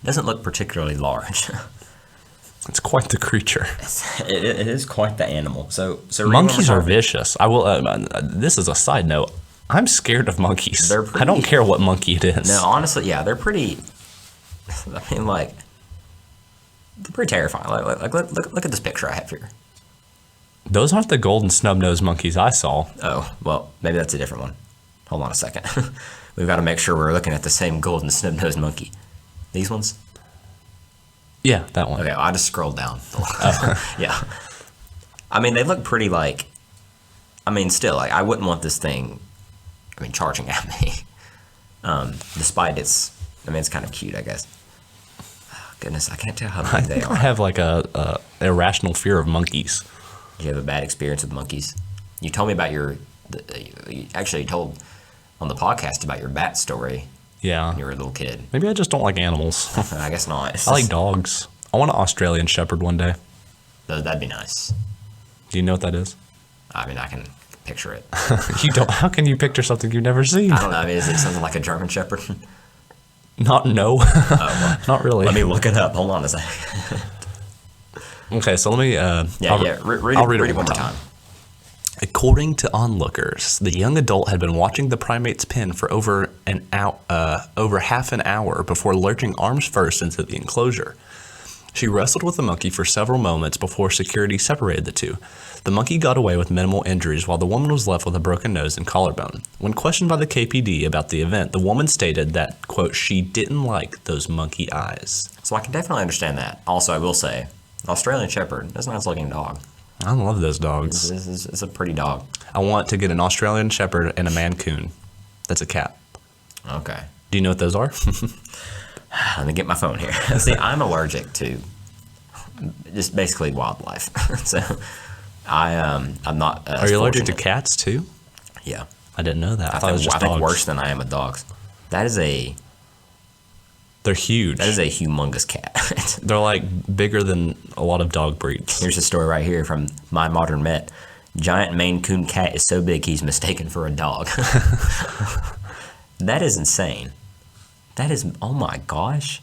it doesn't look particularly large. It's quite the creature. It is quite the animal. So Monkeys are vicious. I will. This is a side note. I'm scared of monkeys. They're I don't pretty- care what monkey it is. No, honestly, yeah, they're pretty. I mean, like, they're pretty terrifying. Like look at this picture I have here. Those aren't the golden snub-nosed monkeys I saw. Oh, well, maybe that's a different one. Hold on a second. We've got to make sure we're looking at the same golden snub-nosed monkey. These ones? Yeah, that one. Okay, I just scrolled down. Yeah. I mean, they look pretty like. I mean, still, like, I wouldn't want this thing. I mean, charging at me. Despite its. I mean, it's kind of cute, I guess. Oh, goodness, I can't tell how I big they think I are. have like a irrational fear of monkeys. You have a bad experience with monkeys. You told me about you actually told on the podcast about your bat story Yeah. when you were a little kid. Maybe I just don't like animals. I guess not. I like dogs. I want an Australian Shepherd one day. That'd be nice. Do you know what that is? I mean, I can picture it. You don't. How can you picture something you've never seen? I don't know. I mean, is it something like a German Shepherd? No. Not really. Let me look it up. Hold on a second. Okay, so let me. I'll read it one more time. According to onlookers, the young adult had been watching the primate's pen for over half an hour before lurching arms first into the enclosure. She wrestled with the monkey for several moments before security separated the two. The monkey got away with minimal injuries while the woman was left with a broken nose and collarbone. When questioned by the KPD about the event, the woman stated that, quote, she didn't like those monkey eyes. So I can definitely understand that. Also, I will say, Australian Shepherd, that's a nice looking dog. I love those dogs. It's a pretty dog. I want to get an Australian Shepherd and a Mancoon. That's a cat. Okay. Do you know what those are? Let me get my phone here. See, I'm allergic to just basically wildlife. So I'm not. Are you allergic to cats too? Yeah. I didn't know that. I thought it was just dogs. think worse than I am with dogs. They're huge. That is a humongous cat. They're like bigger than a lot of dog breeds. Here's a story right here from My Modern Met. Giant Maine Coon cat is so big he's mistaken for a dog. That is insane. That is, oh my gosh.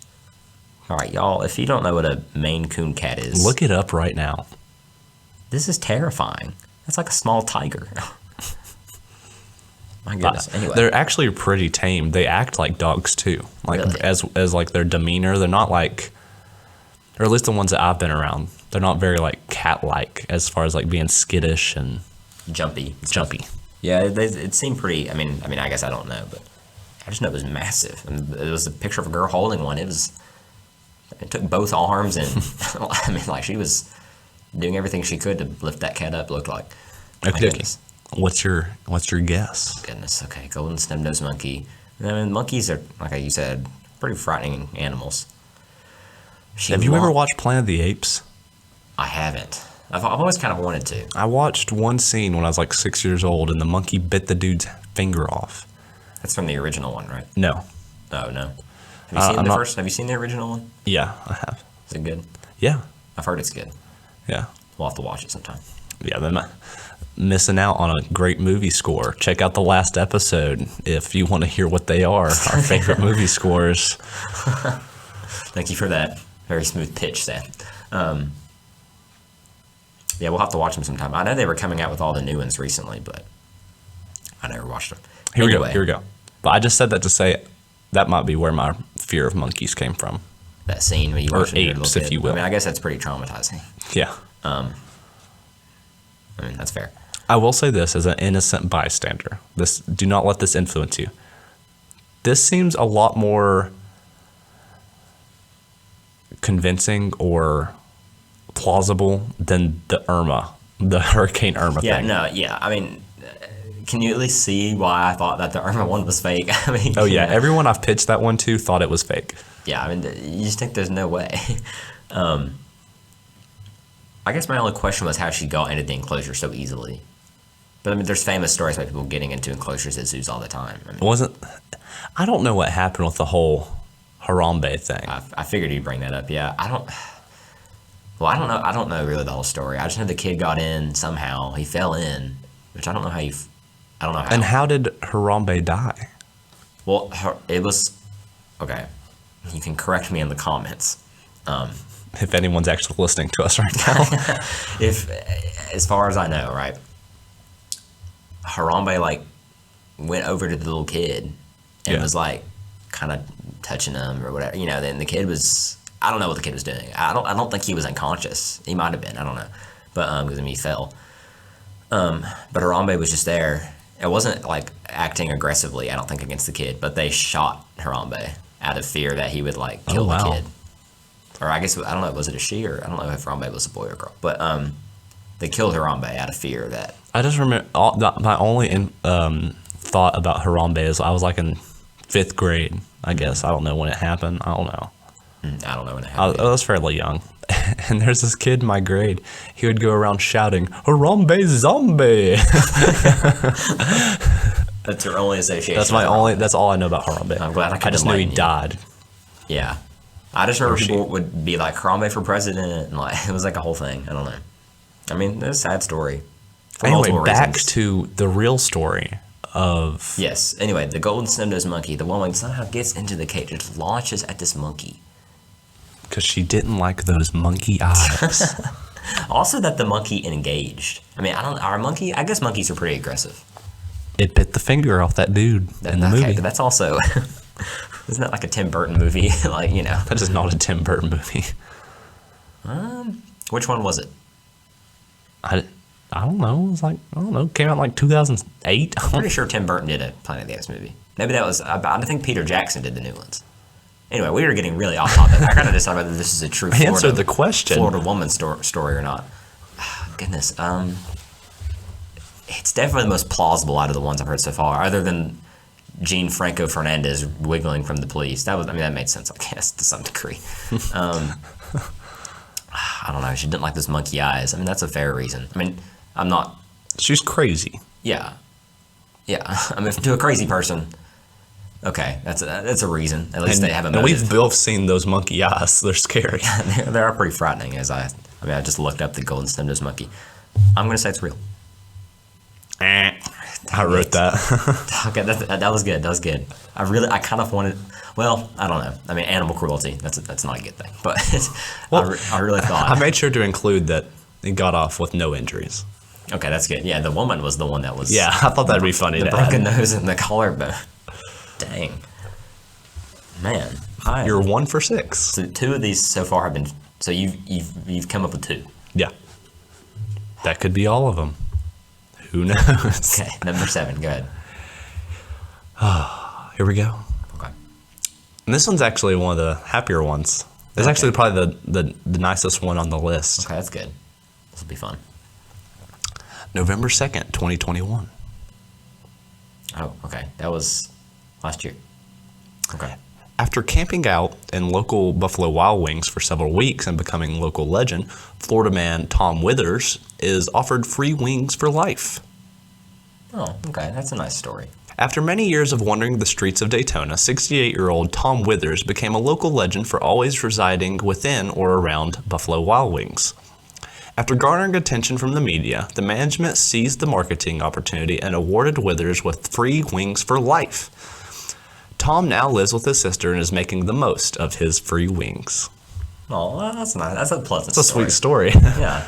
All right, y'all, if you don't know what a Maine Coon cat is, Look it up right now. this is terrifying. That's like a small tiger. My goodness. Anyway, They're actually pretty tame. They act like dogs too. Like Really? as like their demeanor, they're not like, or at least the ones that I've been around, they're not very like cat-like as far as like being skittish and jumpy. jumpy. Yeah, it seemed pretty. I mean, I guess I don't know, but I just know it was massive. And it was a picture of a girl holding one. It took both arms, and I mean, like she was doing everything she could to lift that cat up. Looked like. My Okay. goodness. What's your guess? Goodness. Okay, golden stem-nosed monkey. I mean, monkeys are, like you said, pretty frightening animals. Have you ever watched Planet of the Apes? I haven't. I've always kind of wanted to. I watched one scene when I was like 6 years old, and the monkey bit the dude's finger off. That's from the original one, right? No. Oh no. Have you seen I'm the not- first? Have you seen the original one? Yeah, I have. Is it good? Yeah. I've heard it's good. Yeah. We'll have to watch it sometime. Yeah, they're not missing out on a great movie score. Check out the last episode if you want to hear what they are, our favorite movie scores. Thank you for that very smooth pitch, Sam. Yeah, we'll have to watch them sometime. I know they were coming out with all the new ones recently, but I never watched them. Here we go. But I just said that to say that might be where my fear of monkeys came from. That scene when you Or watched it when you were a apes, little if kid. you will. I mean, I guess that's pretty traumatizing. Yeah. I mean, that's fair. I will say this as an innocent bystander. Do not let this influence you. This seems a lot more convincing or plausible than the Hurricane Irma Yeah, thing. no, yeah. I mean, can you at least see why I thought that the Irma one was fake? I mean, Oh yeah, you know, everyone I've pitched that one to thought it was fake. yeah. I mean, you just think there's no way. I guess my only question was how she got into the enclosure so easily. But I mean, there's famous stories about people getting into enclosures at zoos all the time. I mean, I don't know what happened with the whole Harambe thing. I figured you'd bring that up. Yeah, I don't know. I don't know really the whole story. I just know the kid got in somehow. He fell in, which I don't know how. I don't know how. And how did Harambe die? Well, it was okay. You can correct me in the comments. If anyone's actually listening to us right now. If, as far as I know, right, Harambe like went over to the little kid and Yeah. was like kind of touching him or whatever. You know, then the kid was. I don't know what the kid was doing. I don't think he was unconscious. He might have been. I don't know, but because I mean he fell. But Harambe was just there. It wasn't like acting aggressively. I don't think against the kid, but they shot Harambe out of fear that he would like kill wow. the kid. Or I guess I don't know. Was it a she or I don't know if Harambe was a boy or girl. But they killed Harambe out of fear that. I just remember my only thought about Harambe is I was like in 5th grade, I guess. I don't know when it happened. I don't know. I don't know when it I happened. was fairly young. And there's this kid in my grade. He would go around shouting, Harambe zombie! That's your only association. That's all I know about Harambe. I'm glad I could just knew he enlighten you. died. Yeah. I just heard people would be like Harambe for president, and like it was like a whole thing. I don't know. I mean, it's a sad story. For Anyway, multiple back reasons. to the real story of... Yes. Anyway, the golden stem-nosed monkey, the woman somehow gets into the cage and just launches at this monkey. Because she didn't like those monkey eyes. Also, that the monkey engaged. I mean, I guess monkeys are pretty aggressive. It bit the finger off that dude in the movie. But that's also, isn't that like a Tim Burton movie? Like, you know. That is not a Tim Burton movie. Which one was it? I don't know. It was like, I don't know. Came out in like 2008. I'm pretty sure Tim Burton did a Planet of the Apes movie. Maybe that was, I think Peter Jackson did the new ones. Anyway, we were getting really off topic. I gotta decide whether this is a true Answer the question. Florida woman story or not. Goodness, it's definitely the most plausible out of the ones I've heard so far, other than Gene Franco Fernandez wiggling from the police. That made sense, I guess, to some degree. I don't know. She didn't like those monkey eyes. I mean, that's a fair reason. I mean, I'm not. She's crazy. Yeah. I mean, to a crazy person. Okay, that's a reason. At least they have a motive. And we've both seen those monkey eyes. They're scary. They are pretty frightening. I just looked up the golden stem-nosed monkey. I'm gonna say it's real. I wrote that. Okay, that was good. That was good. I kind of wanted. Well, I don't know. I mean, animal cruelty. That's not a good thing. But I really thought. I made sure to include that he got off with no injuries. Okay, that's good. Yeah, the woman was the one that was. Yeah, I thought that'd be funny. The broken nose and the collarbone. Dang. Man. You're 1 for 6. So 2 of these so far have been. So you've come up with 2. Yeah. That could be all of them. Who knows? Okay, number 7. Go ahead. Here we go. Okay. And this one's actually one of the happier ones. It's actually probably the nicest one on the list. Okay, that's good. This will be fun. November 2nd, 2021. Oh, okay. That was last year. Okay. After camping out in local Buffalo Wild Wings for several weeks and becoming local legend, Florida man Tom Withers is offered free wings for life. Oh, okay. That's a nice story. After many years of wandering the streets of Daytona, 68-year-old Tom Withers became a local legend for always residing within or around Buffalo Wild Wings. After garnering attention from the media, the management seized the marketing opportunity and awarded Withers with free wings for life. Tom now lives with his sister and is making the most of his free wings. Oh, well, that's nice. That's a pleasant It's a story. sweet story. Yeah.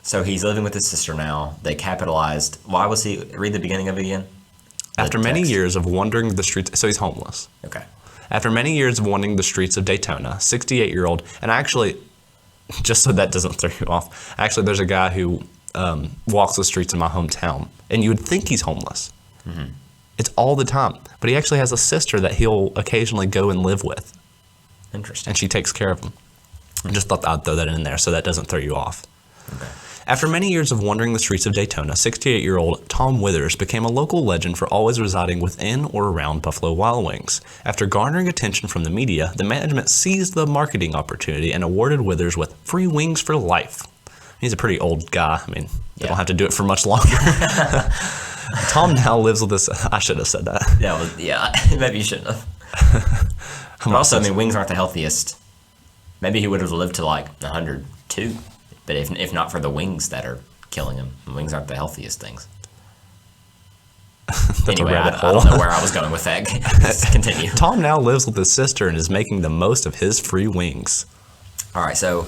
So he's living with his sister now. They capitalized. Why was he? Read the beginning of it again. After many years of wandering the streets, so he's homeless. Okay. After many years of wandering the streets of Daytona, 68-year-old, and actually, just so that doesn't throw you off, actually there's a guy who walks the streets in my hometown, and you would think he's homeless. Mm-hmm. It's all the time. But he actually has a sister that he'll occasionally go and live with. Interesting. And she takes care of him. I just thought I'd throw that in there so that doesn't throw you off. Okay. After many years of wandering the streets of Daytona, 68-year-old Tom Withers became a local legend for always residing within or around Buffalo Wild Wings. After garnering attention from the media, the management seized the marketing opportunity and awarded Withers with free wings for life. He's a pretty old guy. I mean, they don't have to do it for much longer. Tom now lives with this. I should have said that. Yeah, maybe you shouldn't have. But also, I mean, wings aren't the healthiest. Maybe he would have lived to like 100 too. But if not for the wings that are killing him, wings aren't the healthiest things. Anyway, I don't know where I was going with that. Let's continue. Tom now lives with his sister and is making the most of his free wings. All right, so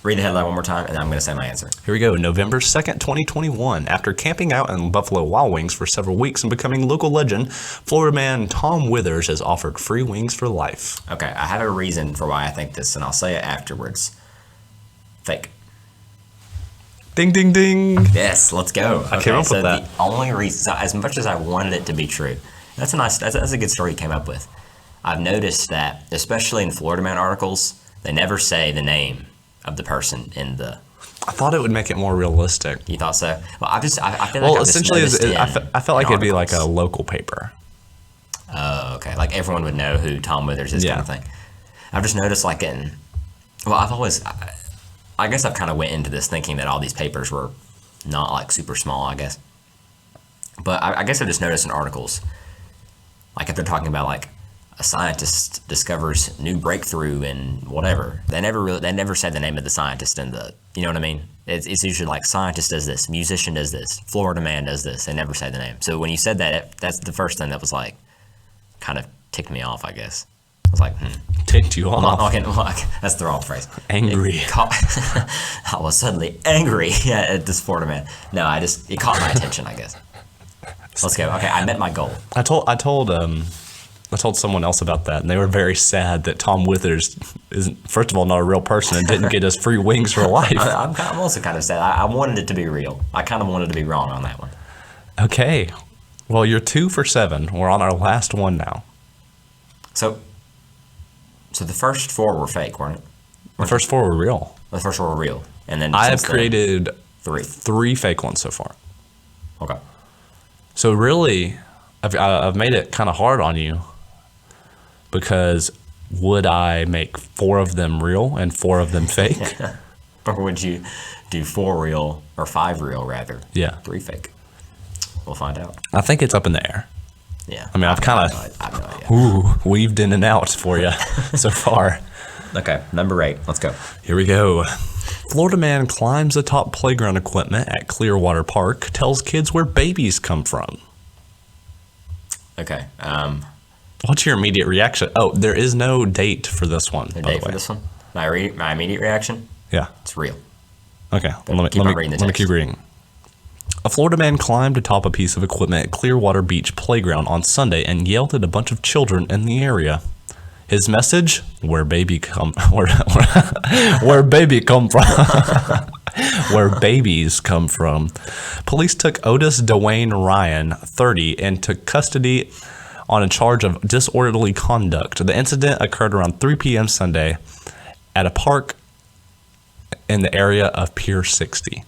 read the headline one more time, and then I'm going to say my answer. Here we go. November 2nd, 2021. After camping out in Buffalo Wild Wings for several weeks and becoming local legend, Florida man Tom Withers has offered free wings for life. Okay, I have a reason for why I think this, and I'll say it afterwards. Fake. Ding, ding, ding. Yes, let's go. I came up with that. The only reason, as much as I wanted it to be true, that's a good story you came up with. I've noticed that, especially in Florida Man articles, they never say the name of the person in the. I thought it would make it more realistic. You thought so? Well, I feel like well, essentially, I felt like it'd be like a local paper. Oh, okay. Like everyone would know who Tom Withers is, kind of thing. I've just noticed, like I guess I've kind of went into this thinking that all these papers were not like super small, I guess. But I guess I've just noticed in articles, like if they're talking about like a scientist discovers new breakthrough in whatever, they never said the name of the scientist in the, you know what I mean? It's usually like scientist does this, musician does this, Florida man does this. They never say the name. So when you said that, that's the first thing that was like kind of ticked me off, I guess. I was like, Ticked you off? Okay, that's the wrong phrase. Angry. I was suddenly angry at this Florida man. No, it caught my attention, I guess. Let's go. Okay, I met my goal. I told someone else about that, and they were very sad that Tom Withers isn't, first of all, not a real person and didn't get us free wings for life. I'm also kind of sad. I wanted it to be real. I kind of wanted to be wrong on that one. Okay. Well, you're 2 for 7. We're on our last one now. So the first 4 were fake, weren't it? The first 4 were real. The first 4 were real. And then I have created 3. 3 fake ones so far. Okay. So really, I've made it kind of hard on you because would I make 4 of them real and 4 of them fake? Or would you do 4 real or 5 real rather? Yeah. 3 fake. We'll find out. I think it's up in the air. Yeah. I mean, I've kind I have no idea. Weaved in and out for you so far. Okay, number 8. Let's go. Here we go. Florida man climbs atop playground equipment at Clearwater Park, tells kids where babies come from. Okay. What's your immediate reaction? Oh, there is no date for this one. The date for this one? My immediate reaction? Yeah. It's real. Okay. Well, let me keep reading. A Florida man climbed atop a piece of equipment at Clearwater Beach Playground on Sunday and yelled at a bunch of children in the area. His message: where baby come where baby come from. Where babies come from. Police took Otis Dwayne Ryan, 30, into custody on a charge of disorderly conduct. The incident occurred around 3 p.m. Sunday at a park in the area of Pier 60.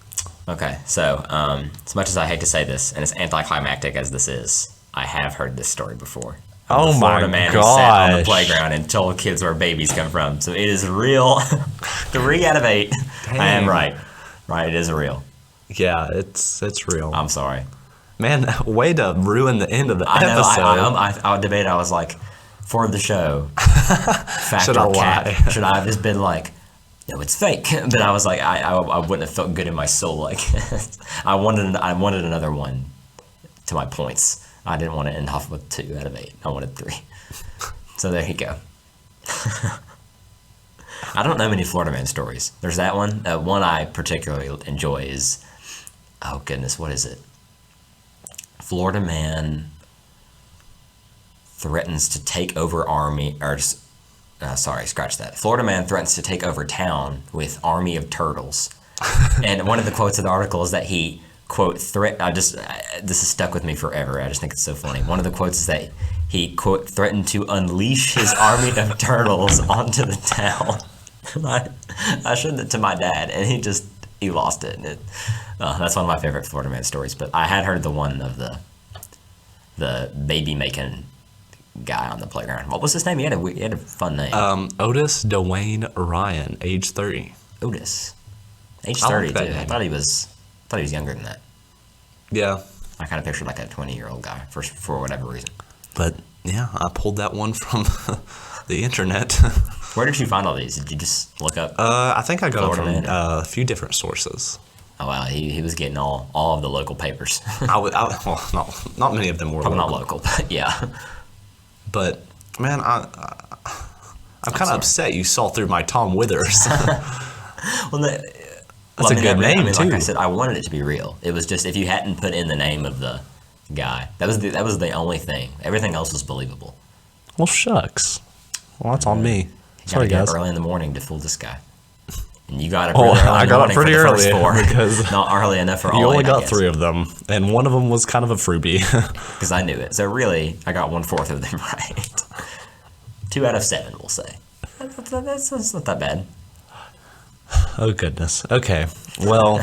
Okay, so as much as I hate to say this, and as anticlimactic as this is, I have heard this story before. Oh my Florida man who sat on the playground and told kids where babies come from. So it is real. 3 out of 8. Dang. I am right. Right, it is real. Yeah, it's real. I'm sorry. Man, way to ruin the end of the episode. I would debate. I was like, for the show, fact Should or I cap. lie? Should I have just been like, no, it's fake? But I was like, I wouldn't have felt good in my soul. Like, I wanted another one to my points. I didn't want to end off with 2 out of 8. I wanted 3. So there you go. I don't know many Florida man stories. There's that one. One I particularly enjoy is, oh goodness, what is it? Florida man threatens to take over army, or just, scratch that. Florida man threatens to take over town with army of turtles. And one of the quotes of the article is that he, quote, this is stuck with me forever. I just think it's so funny. One of the quotes is that he, quote, threatened to unleash his army of turtles onto the town. I showed it to my dad, and he lost it. And that's one of my favorite Florida man stories. But I had heard the one of the baby making guy on the playground. What was his name? He had a fun name. Otis Dwayne Ryan, age 30. Otis, age 30 too. Name. I thought he was younger than that. Yeah. I kind of pictured like a 20-year-old guy for whatever reason. But yeah, I pulled that one from the internet. Where did you find all these? Did you just look up? I think I got Florida it from a few different sources. Oh wow, he was getting all of the local papers. Well, not many of them were Probably not local, but yeah. But man, I'm kind of upset you saw through my Tom Withers. Well, That's a good name too. Like I said, I wanted it to be real. It was just if you hadn't put in the name of the guy, that was the only thing. Everything else was believable. Well, shucks. Well, that's on me. You Sorry, gotta get guys. up early in the morning to fool this guy. And you got up really early I in the got up morning pretty for the early first 4. because not early enough for all. You only 8, got 3 of them, and one of them was kind of a freebie. Because I knew it. So really, I got 1/4 of them right. 2 out of 7, we'll say. That's not that bad. Oh goodness. Okay. Well,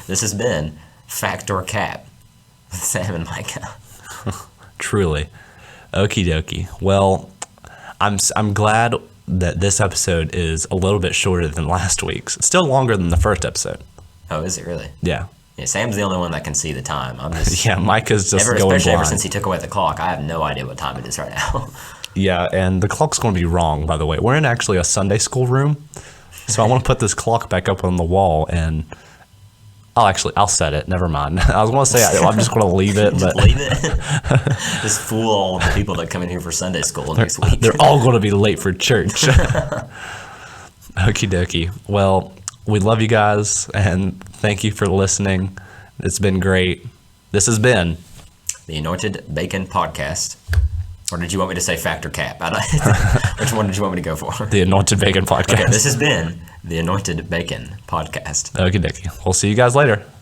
this has been Fact or Cap with Sam and Micah. truly. Okie dokie. Well, I'm glad that this episode is a little bit shorter than last week's. It's still longer than the first episode. Oh, is it really? Yeah. Yeah, Sam's the only one that can see the time. I'm just Yeah, Micah's just going especially ever blind. since he took away the clock. I have no idea what time it is right now. Yeah, and the clock's going to be wrong, by the way. We're in actually a Sunday school room, so I want to put this clock back up on the wall, and I'll set it. Never mind. I was going to say I'm just going to leave it, Just but leave it. Just fool all the people that come in here for Sunday school next week. they're all going to be late for church. Okie dokie. Well, we love you guys, and thank you for listening. It's been great. This has been The Anointed Bacon Podcast. Or did you want me to say Factor Cap? Which one did you want me to go for? the Anointed Bacon Podcast. Okay, this has been The Anointed Bacon Podcast. Okie dokie. We'll see you guys later.